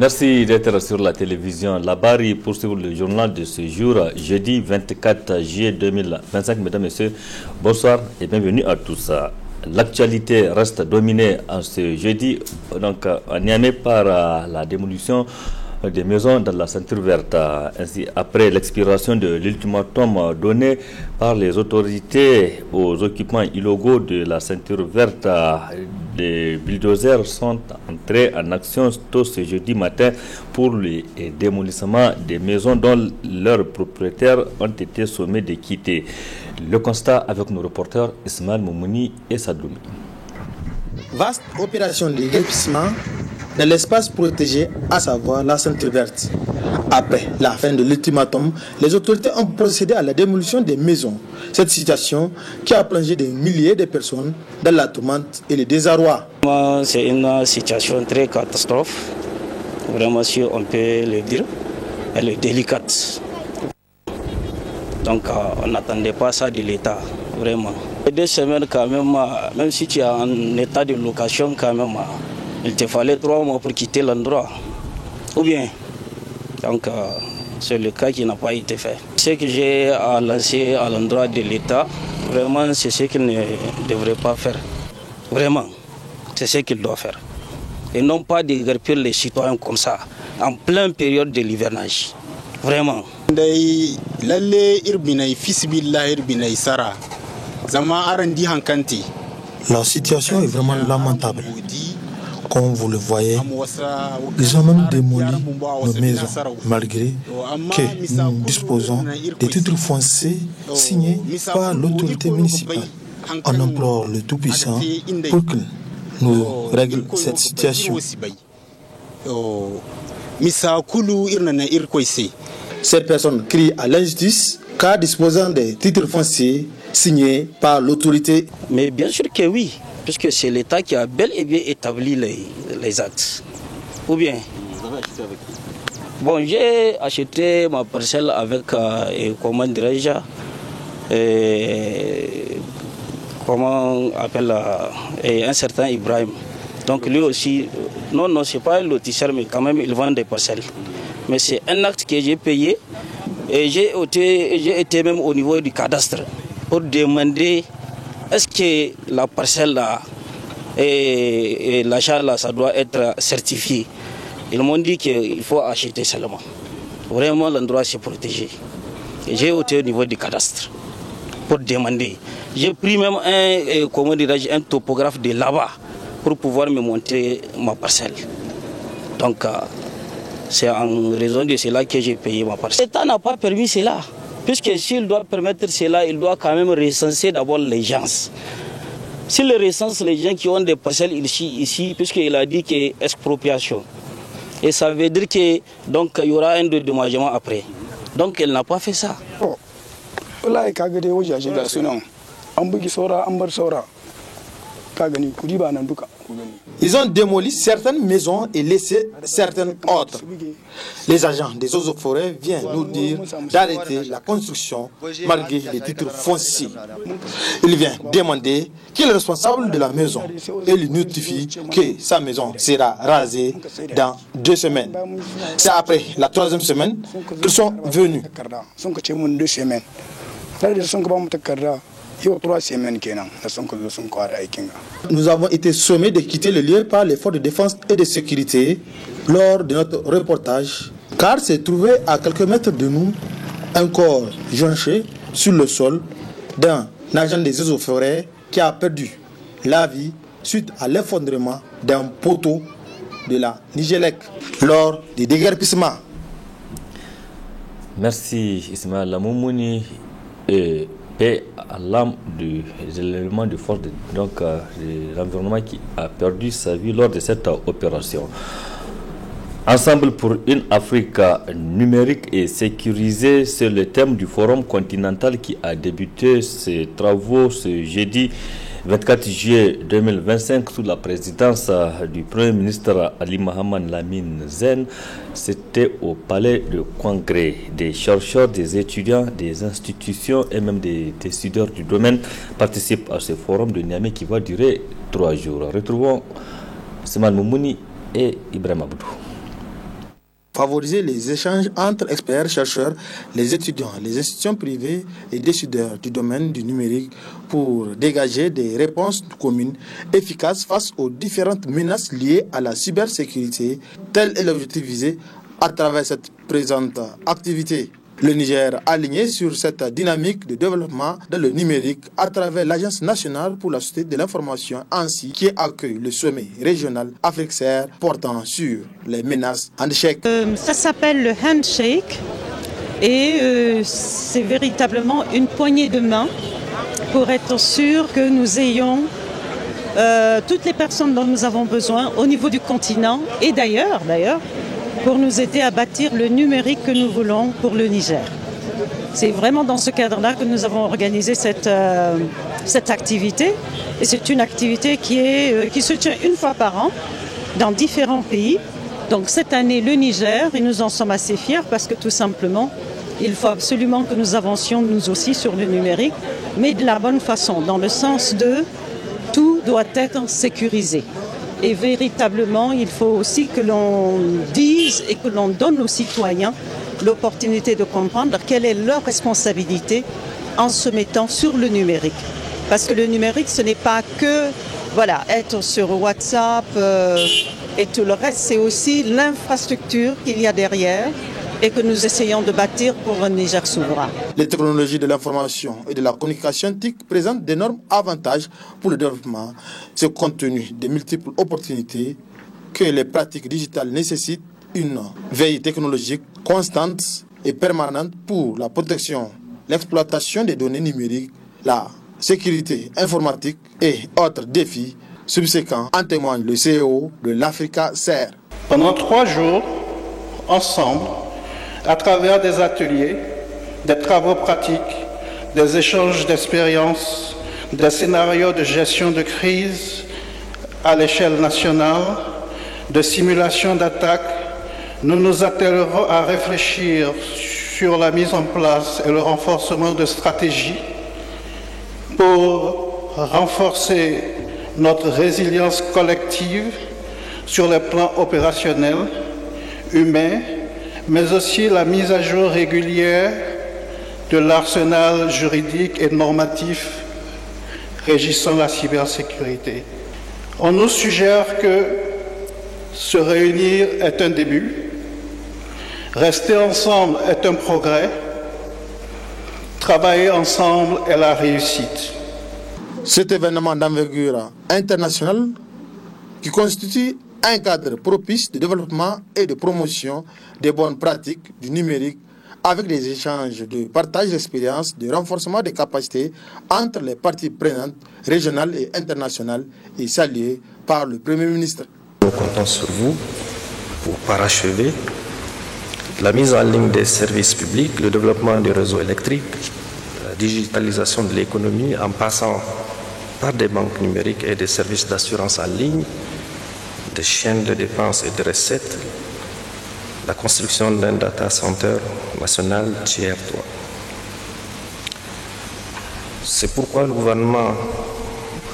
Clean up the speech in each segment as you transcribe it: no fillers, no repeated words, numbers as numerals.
Merci d'être sur la télévision. La Barre pour suivre le journal de ce jour, jeudi 24 juillet 2025. Mesdames et messieurs, bonsoir et bienvenue à tous. L'actualité reste dominée en ce jeudi, donc à Niamey, par la démolition des maisons dans la ceinture verte. Ainsi, après l'expiration de l'ultimatum donné par les autorités aux occupants illégaux de la ceinture verte, les bulldozers sont entrés en action tôt ce jeudi matin pour le démolissement des maisons dont leurs propriétaires ont été sommés de quitter. Le constat avec nos reporters Ismaël Moumouni et Sadoumi. Vaste opération de déguerpissement dans l'espace protégé, à savoir la ceinture verte. Après la fin de l'ultimatum, les autorités ont procédé à la démolition des maisons. Cette situation qui a plongé des milliers de personnes dans la tourmente et le désarroi. C'est une situation très catastrophe. Vraiment, si on peut le dire, elle est délicate. Donc, on n'attendait pas ça de l'État, vraiment. 2 semaines quand même si tu es en état de location quand même, il te fallait 3 mois pour quitter l'endroit. Ou bien, donc c'est le cas qui n'a pas été fait. Ce que j'ai à lancer à l'endroit de l'État, vraiment c'est ce qu'il ne devrait pas faire. Vraiment, c'est ce qu'il doit faire. Et non pas déguerpir les citoyens comme ça, en pleine période de l'hivernage. Vraiment. La situation est vraiment lamentable. Comme vous le voyez, ils ont même démoli nos maisons, malgré que nous disposons des titres fonciers signés par l'autorité municipale. On implore le Tout-Puissant pour qu'il nous règle cette situation. Ces personnes crient à l'injustice car disposant des titres fonciers signés par l'autorité. Mais bien sûr que oui, puisque c'est l'État qui a bel et bien établi les actes. Ou bien? Bon, j'ai acheté ma parcelle avec, comment dirais-je, comment on appelle, un certain Ibrahim. Donc lui aussi, non, c'est pas un lotisseur, mais quand même il vend des parcelles. Mais c'est un acte que j'ai payé et j'ai été même au niveau du cadastre pour demander est-ce que la parcelle là et l'achat là ça doit être certifié. Ils m'ont dit qu'il faut acheter seulement. Vraiment l'endroit c'est protégé. J'ai été au niveau du cadastre pour demander. J'ai pris même un topographe de là-bas pour pouvoir me montrer ma parcelle. Donc c'est en raison de cela que j'ai payé ma parcelle. L'État n'a pas permis cela. Puisque s'il doit permettre cela, il doit quand même recenser d'abord les gens. S'il recense les gens qui ont des parcelles ici, puisqu'il a dit qu'il y a expropriation. Et ça veut dire qu'il y aura un dédommagement après. Donc il n'a pas fait ça. Ils ont démoli certaines maisons et laissé certaines autres. Les agents des eaux et forêts viennent nous dire d'arrêter la construction malgré les titres fonciers. Il vient demander qui est le responsable de la maison et lui notifie que sa maison sera rasée dans 2 semaines. C'est après la 3e semaine qu'ils sont venus. Nous avons été sommés de quitter le lieu par les forces de défense et de sécurité lors de notre reportage, car s'est trouvé à quelques mètres de nous un corps jonché sur le sol d'un agent des eaux et forêts qui a perdu la vie suite à l'effondrement d'un poteau de la Nigélec lors du déguerpissement. Merci Ismaël Moumouni et paix à l'âme des éléments de force de l'environnement qui a perdu sa vie lors de cette opération. Ensemble pour une Afrique numérique et sécurisée, c'est le thème du forum continental qui a débuté ses travaux ce jeudi 24 juillet 2025 sous la présidence du Premier ministre Ali Mohamed Lamine Zen. C'était au palais de congrès. Des chercheurs, des étudiants, des institutions et même des décideurs du domaine participent à ce forum de Niamey qui va durer 3 jours. Retrouvons Simal Moumouni et Ibrahim Abdou. favoriser les échanges entre experts, chercheurs, les étudiants, les institutions privées et décideurs du domaine du numérique pour dégager des réponses communes efficaces face aux différentes menaces liées à la cybersécurité. Tel est l'objectif visé à travers cette présente activité. Le Niger aligné sur cette dynamique de développement dans le numérique à travers l'Agence nationale pour la société de l'information ANSSI qui accueille le sommet régional Afrique-CER portant sur les menaces handshake. Ça s'appelle le handshake et c'est véritablement une poignée de main pour être sûr que nous ayons toutes les personnes dont nous avons besoin au niveau du continent et d'ailleurs, pour nous aider à bâtir le numérique que nous voulons pour le Niger. C'est vraiment dans ce cadre-là que nous avons organisé cette activité. Et c'est une activité qui se tient une fois par an dans différents pays. Donc cette année, le Niger, et nous en sommes assez fiers parce que tout simplement, il faut absolument que nous avancions nous aussi sur le numérique, mais de la bonne façon, dans le sens de tout doit être sécurisé. Et véritablement, il faut aussi que l'on dise et que l'on donne aux citoyens l'opportunité de comprendre quelle est leur responsabilité en se mettant sur le numérique. Parce que le numérique, ce n'est pas que être sur WhatsApp et tout le reste, c'est aussi l'infrastructure qu'il y a derrière et que nous essayons de bâtir pour un Niger souverain. Les technologies de l'information et de la communication TIC présentent d'énormes avantages pour le développement. Ce compte tenu des multiples opportunités que les pratiques digitales nécessitent, une veille technologique constante et permanente pour la protection, l'exploitation des données numériques, la sécurité informatique et autres défis subséquents, en témoigne le CEO de l'Africa-CER. Pendant 3 jours, ensemble, à travers des ateliers, des travaux pratiques, des échanges d'expériences, des scénarios de gestion de crise à l'échelle nationale, de simulation d'attaques, nous nous attellerons à réfléchir sur la mise en place et le renforcement de stratégies pour renforcer notre résilience collective sur les plans opérationnels, humains, mais aussi la mise à jour régulière de l'arsenal juridique et normatif régissant la cybersécurité. On nous suggère que se réunir est un début, rester ensemble est un progrès, travailler ensemble est la réussite. Cet événement d'envergure internationale qui constitue un cadre propice de développement et de promotion des bonnes pratiques du numérique avec des échanges de partage d'expériences, de renforcement des capacités entre les parties prenantes régionales et internationales et salué par le Premier ministre. Nous comptons sur vous pour parachever la mise en ligne des services publics, le développement du réseau électrique, la digitalisation de l'économie en passant par des banques numériques et des services d'assurance en ligne, des chaînes de dépenses et de recettes, la construction d'un data center national Tier 3. C'est pourquoi le gouvernement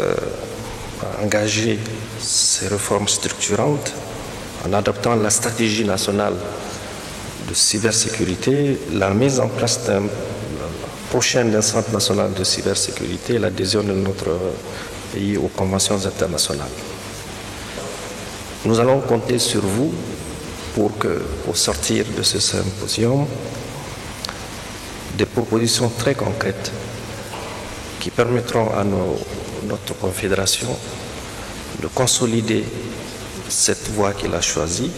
a engagé ces réformes structurantes en adoptant la stratégie nationale de cybersécurité, la mise en place d'un prochain centre national de cybersécurité et l'adhésion de notre pays aux conventions internationales. Nous allons compter sur vous pour sortir de ce symposium, des propositions très concrètes qui permettront à notre confédération de consolider cette voie qu'il a choisie,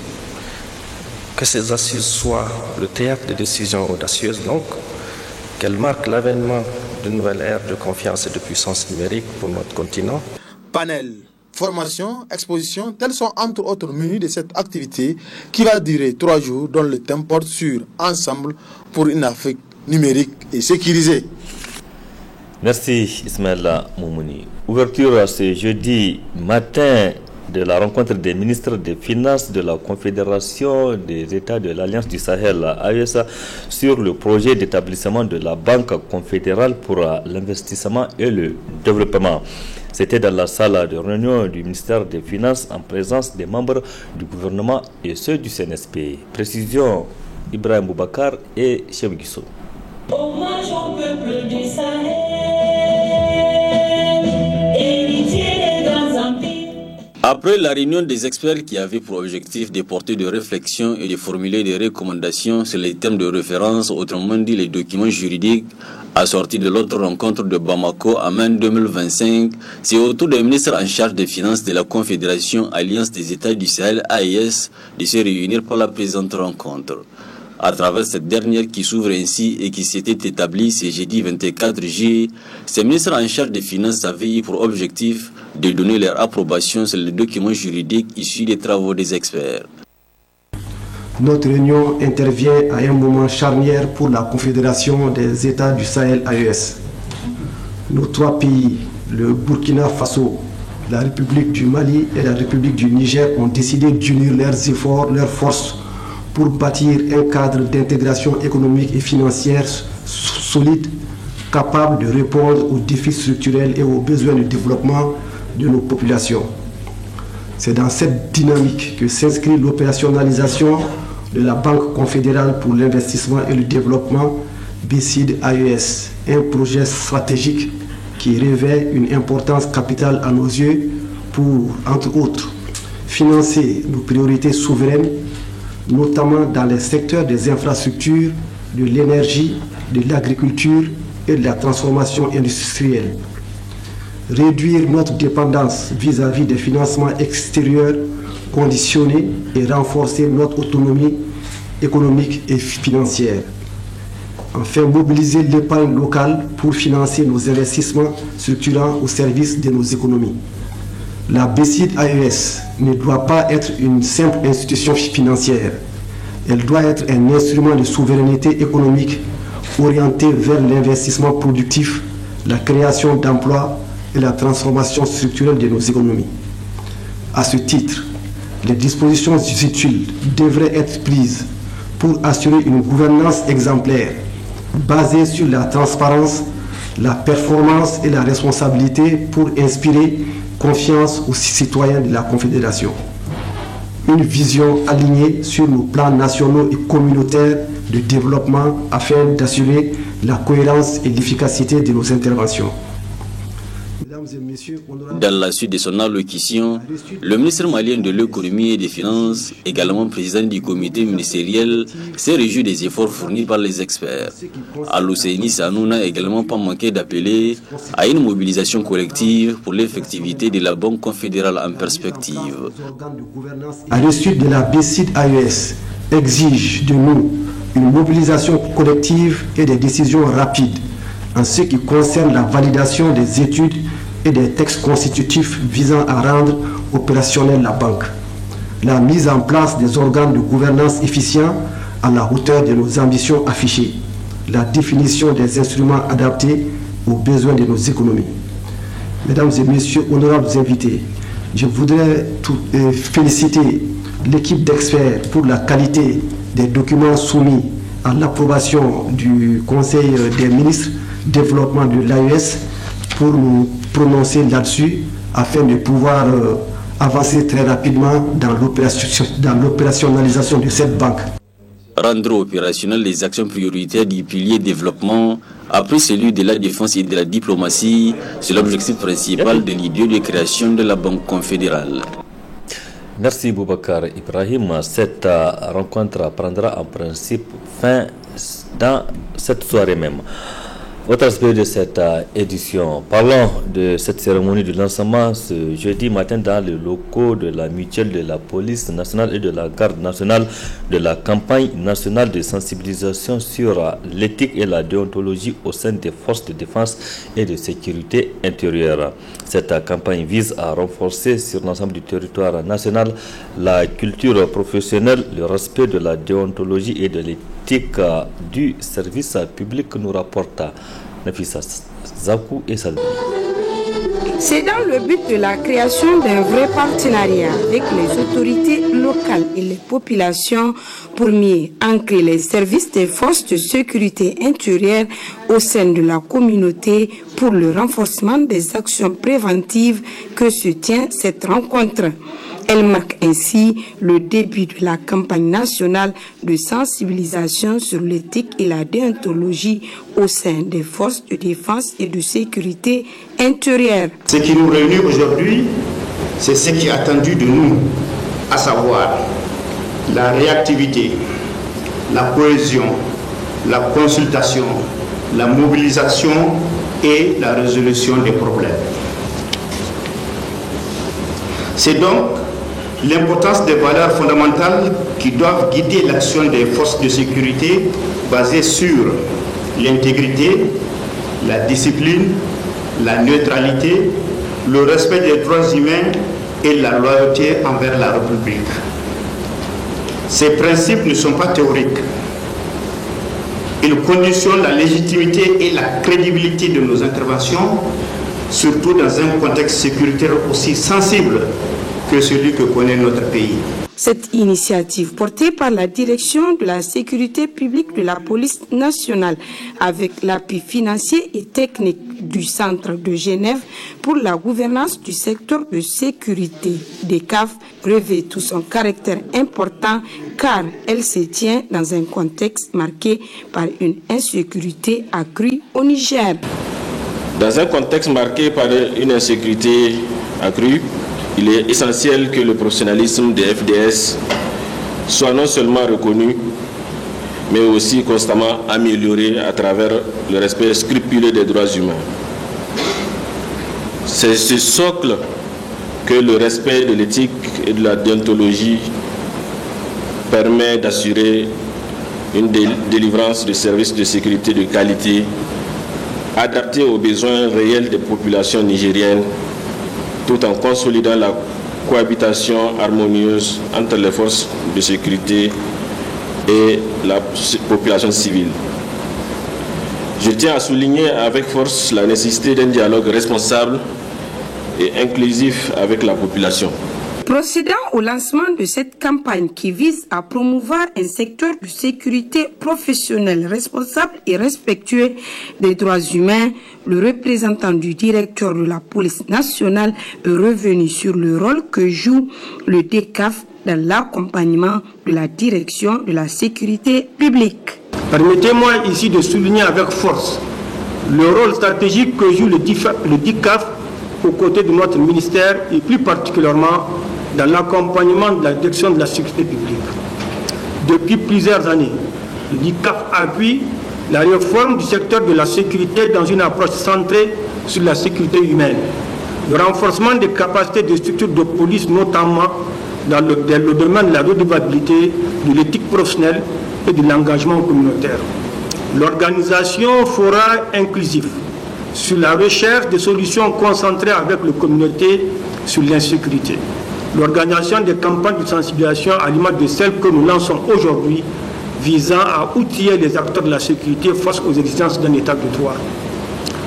que ces assises soient le théâtre de décisions audacieuses, donc, qu'elles marquent l'avènement d'une nouvelle ère de confiance et de puissance numérique pour notre continent. Panel, formation, exposition, tels sont entre autres menus de cette activité qui va durer 3 jours dont le thème porte sur Ensemble pour une Afrique numérique et sécurisée. Merci Ismaël Moumouni. Ouverture ce jeudi matin de la rencontre des ministres des Finances de la Confédération des États de l'Alliance du Sahel, AES, sur le projet d'établissement de la Banque confédérale pour l'investissement et le développement. C'était dans la salle de réunion du ministère des Finances en présence des membres du gouvernement et ceux du CNSP. Précision Ibrahim Boubacar et Cheikh Guissou. Hommage au peuple du Sahel, héritier des grands empires. Après la réunion des experts qui avait pour objectif de porter des réflexions et de formuler des recommandations sur les thèmes de référence, autrement dit les documents juridiques, assortis de l'autre rencontre de Bamako en mai 2025, c'est au tour des ministres en charge des finances de la Confédération Alliance des États du Sahel, AES, de se réunir pour la présente rencontre. À travers cette dernière qui s'ouvre ainsi et qui s'était établie ce jeudi 24 juillet, ces ministres en charge des finances avaient eu pour objectif de donner leur approbation sur les documents juridiques issus des travaux des experts. Notre réunion intervient à un moment charnière pour la Confédération des États du Sahel AES. Nos trois pays, le Burkina Faso, la République du Mali et la République du Niger, ont décidé d'unir leurs efforts, leurs forces pour bâtir un cadre d'intégration économique et financière solide, capable de répondre aux défis structurels et aux besoins de développement de nos populations. C'est dans cette dynamique que s'inscrit l'opérationnalisation de la Banque confédérale pour l'investissement et le développement, BCID AES, un projet stratégique qui revêt une importance capitale à nos yeux pour, entre autres, financer nos priorités souveraines, notamment dans les secteurs des infrastructures, de l'énergie, de l'agriculture et de la transformation industrielle. Réduire notre dépendance vis-à-vis des financements extérieurs conditionnés et renforcer notre autonomie économique et financière. Enfin, mobiliser l'épargne locale pour financer nos investissements structurants au service de nos économies. La BCID AES ne doit pas être une simple institution financière. Elle doit être un instrument de souveraineté économique orienté vers l'investissement productif, la création d'emplois et la transformation structurelle de nos économies. À ce titre, les dispositions utiles devraient être prises pour assurer une gouvernance exemplaire basée sur la transparence, la performance et la responsabilité pour inspirer confiance aux citoyens de la Confédération. Une vision alignée sur nos plans nationaux et communautaires de développement afin d'assurer la cohérence et l'efficacité de nos interventions. Dans la suite de son allocution, le ministre malien de l'économie et des finances, également président du comité ministériel, s'est réjoui des efforts fournis par les experts. Al-Husseini Sanoun n'a également pas manqué d'appeler à une mobilisation collective pour l'effectivité de la Banque confédérale en perspective. À la suite de la BCID AES exige de nous une mobilisation collective et des décisions rapides en ce qui concerne la validation des études et des textes constitutifs visant à rendre opérationnelle la banque, la mise en place des organes de gouvernance efficients à la hauteur de nos ambitions affichées, la définition des instruments adaptés aux besoins de nos économies. Mesdames et messieurs, honorables invités, je voudrais féliciter l'équipe d'experts pour la qualité des documents soumis à l'approbation du Conseil des ministres développement de l'AES pour nous prononcer là-dessus afin de pouvoir avancer très rapidement dans l'opérationnalisation de cette banque. Rendre opérationnelles les actions prioritaires du pilier développement après celui de la défense et de la diplomatie, c'est l'objectif principal de l'idée de création de la Banque confédérale. Merci Boubacar Ibrahim. Cette rencontre prendra en principe fin dans cette soirée même. Autre aspect de cette édition, parlons de cette cérémonie de lancement ce jeudi matin dans les locaux de la mutuelle de la police nationale et de la garde nationale de la campagne nationale de sensibilisation sur l'éthique et la déontologie au sein des forces de défense et de sécurité intérieure. Cette campagne vise à renforcer sur l'ensemble du territoire national la culture professionnelle, le respect de la déontologie et de l'éthique du service public, nous rapporte Nafisa Zakou et Salvi. C'est dans le but de la création d'un vrai partenariat avec les autorités locales et les populations pour mieux ancrer les services des forces de sécurité intérieure au sein de la communauté pour le renforcement des actions préventives que se tient cette rencontre. Elle marque ainsi le début de la campagne nationale de sensibilisation sur l'éthique et la déontologie au sein des forces de défense et de sécurité intérieure. Ce qui nous réunit aujourd'hui, c'est ce qui est attendu de nous, à savoir la réactivité, la cohésion, la consultation, la mobilisation et la résolution des problèmes. C'est donc l'importance des valeurs fondamentales qui doivent guider l'action des forces de sécurité basées sur l'intégrité, la discipline, la neutralité, le respect des droits humains et la loyauté envers la République. Ces principes ne sont pas théoriques. Ils conditionnent la légitimité et la crédibilité de nos interventions, surtout dans un contexte sécuritaire aussi sensible que celui que connaît notre pays. Cette initiative portée par la direction de la sécurité publique de la police nationale avec l'appui financier et technique du Centre de Genève pour la gouvernance du secteur de sécurité des CAF revêt tout son caractère important car elle se tient dans un contexte marqué par une insécurité accrue au Niger. Dans un contexte marqué par une insécurité accrue, il est essentiel que le professionnalisme des FDS soit non seulement reconnu, mais aussi constamment amélioré à travers le respect scrupuleux des droits humains. C'est ce socle que le respect de l'éthique et de la déontologie permet d'assurer une délivrance de services de sécurité de qualité adaptés aux besoins réels des populations nigériennes, tout en consolidant la cohabitation harmonieuse entre les forces de sécurité et la population civile. Je tiens à souligner avec force la nécessité d'un dialogue responsable et inclusif avec la population. Procédant au lancement de cette campagne qui vise à promouvoir un secteur de sécurité professionnel responsable et respectueux des droits humains, le représentant du directeur de la police nationale est revenu sur le rôle que joue le DCAF dans l'accompagnement de la direction de la sécurité publique. Permettez-moi ici de souligner avec force le rôle stratégique que joue le DCAF aux côtés de notre ministère et plus particulièrement dans l'accompagnement de la direction de la sécurité publique. Depuis plusieurs années, le DICAF appuie la réforme du secteur de la sécurité dans une approche centrée sur la sécurité humaine, le renforcement des capacités des structures de police, notamment dans le domaine de la redevabilité, de l'éthique professionnelle et de l'engagement communautaire. L'organisation fera inclusif sur la recherche de solutions concentrées avec la communauté sur l'insécurité. L'organisation des campagnes de sensibilisation à l'image de celles que nous lançons aujourd'hui visant à outiller les acteurs de la sécurité face aux exigences d'un état de droit.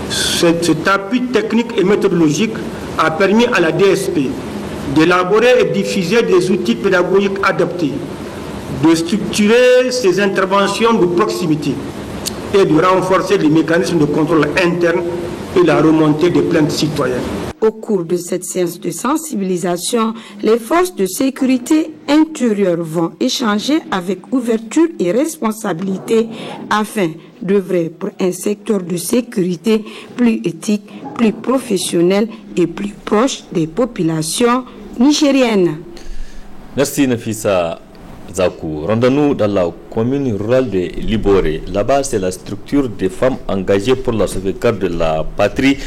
Cet appui technique et méthodologique a permis à la DSP d'élaborer et diffuser des outils pédagogiques adaptés, de structurer ses interventions de proximité et de renforcer les mécanismes de contrôle interne et la remontée des plaintes citoyennes. Au cours de cette séance de sensibilisation, les forces de sécurité intérieure vont échanger avec ouverture et responsabilité afin d'œuvrer pour un secteur de sécurité plus éthique, plus professionnel et plus proche des populations nigériennes. Merci Nafisa Zakou. Rendons-nous dans la commune rurale de Liboré. Là-bas, c'est la structure des femmes engagées pour la sauvegarde de la patrie,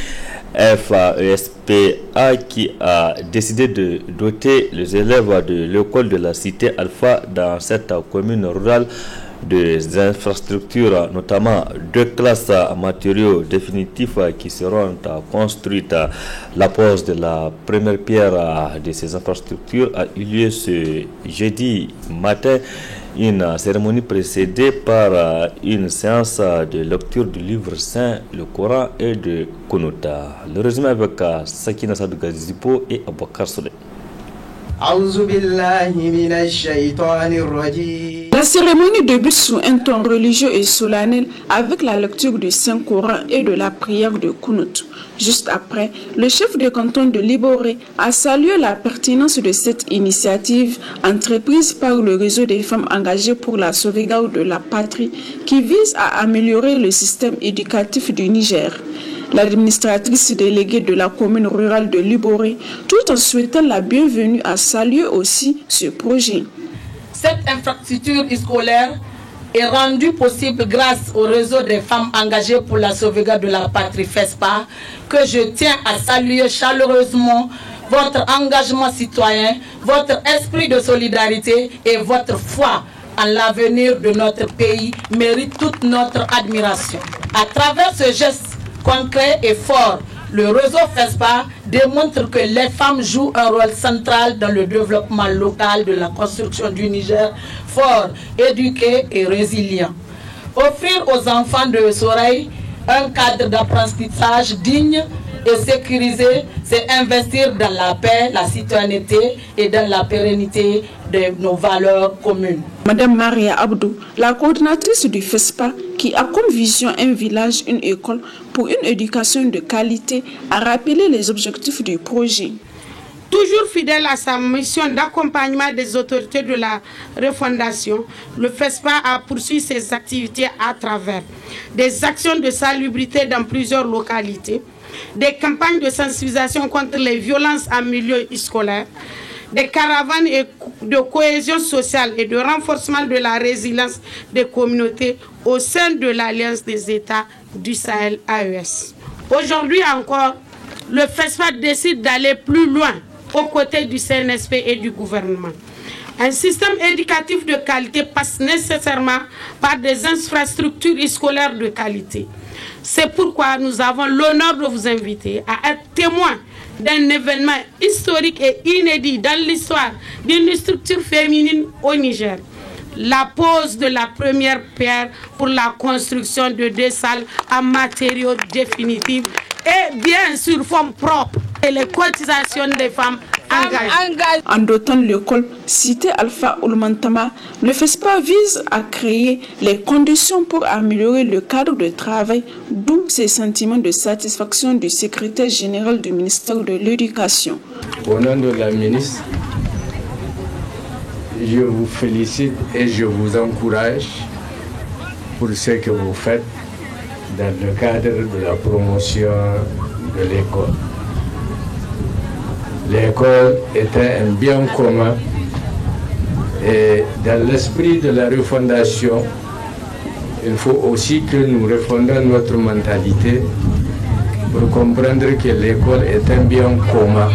FAESPA, qui a décidé de doter les élèves de l'école de la cité Alpha dans cette commune rurale des infrastructures, notamment 2 classes en matériaux définitifs qui seront construites. La pose de la première pierre de ces infrastructures a eu lieu ce jeudi matin Une cérémonie précédée par une séance de lecture du livre saint, le Coran et de Kunouta. Le résumé avec Sakina Sadou Gazipo et Aboukar Soleil. La cérémonie débute sous un ton religieux et solennel avec la lecture du Saint-Coran et de la prière de Kunut. Juste après, le chef de canton de Liboré a salué la pertinence de cette initiative entreprise par le réseau des femmes engagées pour la sauvegarde de la patrie qui vise à améliorer le système éducatif du Niger. L'administratrice déléguée de la commune rurale de Liboré, tout en souhaitant la bienvenue, a salué aussi ce projet. Cette infrastructure scolaire est rendue possible grâce au réseau des femmes engagées pour la sauvegarde de la patrie FESPA, que je tiens à saluer chaleureusement. Votre engagement citoyen, votre esprit de solidarité et votre foi en l'avenir de notre pays méritent toute notre admiration. À travers ce geste concret et fort, le réseau FESPA démontre que les femmes jouent un rôle central dans le développement local de la construction du Niger fort, éduqué et résilient. Offrir aux enfants de Soreille un cadre d'apprentissage digne et sécurisé, c'est investir dans la paix, la citoyenneté et dans la pérennité de nos valeurs communes. Madame Maria Abdou, la coordinatrice du FESPA, qui a comme vision un village, une école pour une éducation de qualité, a rappelé les objectifs du projet. Toujours fidèle à sa mission d'accompagnement des autorités de la refondation, le FESPA a poursuivi ses activités à travers des actions de salubrité dans plusieurs localités, des campagnes de sensibilisation contre les violences en milieu scolaire, des caravanes de cohésion sociale et de renforcement de la résilience des communautés au sein de l'Alliance des États du Sahel AES. Aujourd'hui encore, le FESPA décide d'aller plus loin aux côtés du CNSP et du gouvernement. Un système éducatif de qualité passe nécessairement par des infrastructures scolaires de qualité. C'est pourquoi nous avons l'honneur de vous inviter à être témoins d'un événement historique et inédit dans l'histoire d'une structure féminine au Niger. La pose de la première pierre pour la construction de 2 salles en matériaux définitifs et bien sûr fonds propres et les cotisations des femmes engagées. En dotant l'école cité Alpha Oulmantama, le FESPA vise à créer les conditions pour améliorer le cadre de travail, d'où ces sentiments de satisfaction du secrétaire général du ministère de l'Éducation. Au nom de la ministre, je vous félicite et je vous encourage pour ce que vous faites dans le cadre de la promotion de l'école. L'école était un bien commun et dans l'esprit de la refondation, il faut aussi que nous refondions notre mentalité pour comprendre que l'école est un bien commun,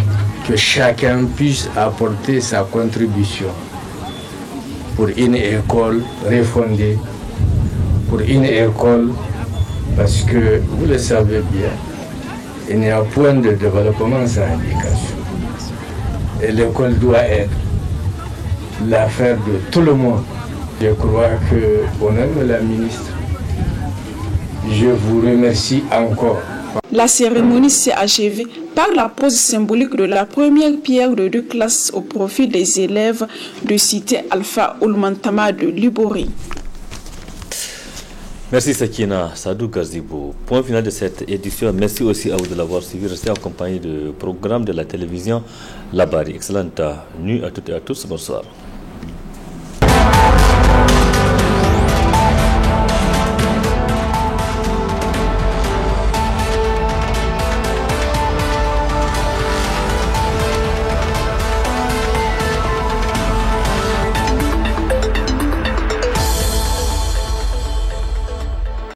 que chacun puisse apporter sa contribution pour une école refondée, pour une école, parce que vous le savez bien, il n'y a point de développement sans éducation. Et l'école doit être l'affaire de tout le monde. Je crois que, au nom de la ministre, je vous remercie encore. La cérémonie s'est achevée par la pose symbolique de la première pierre de 2 classes au profit des élèves de cité Alpha Oulmantama de Liboré. Merci Sakina Sadou Gazibo. Point final de cette édition. Merci aussi à vous de l'avoir suivi. Restez accompagné du programme de la télévision Labari. Excellente nuit à toutes et à tous. Bonsoir.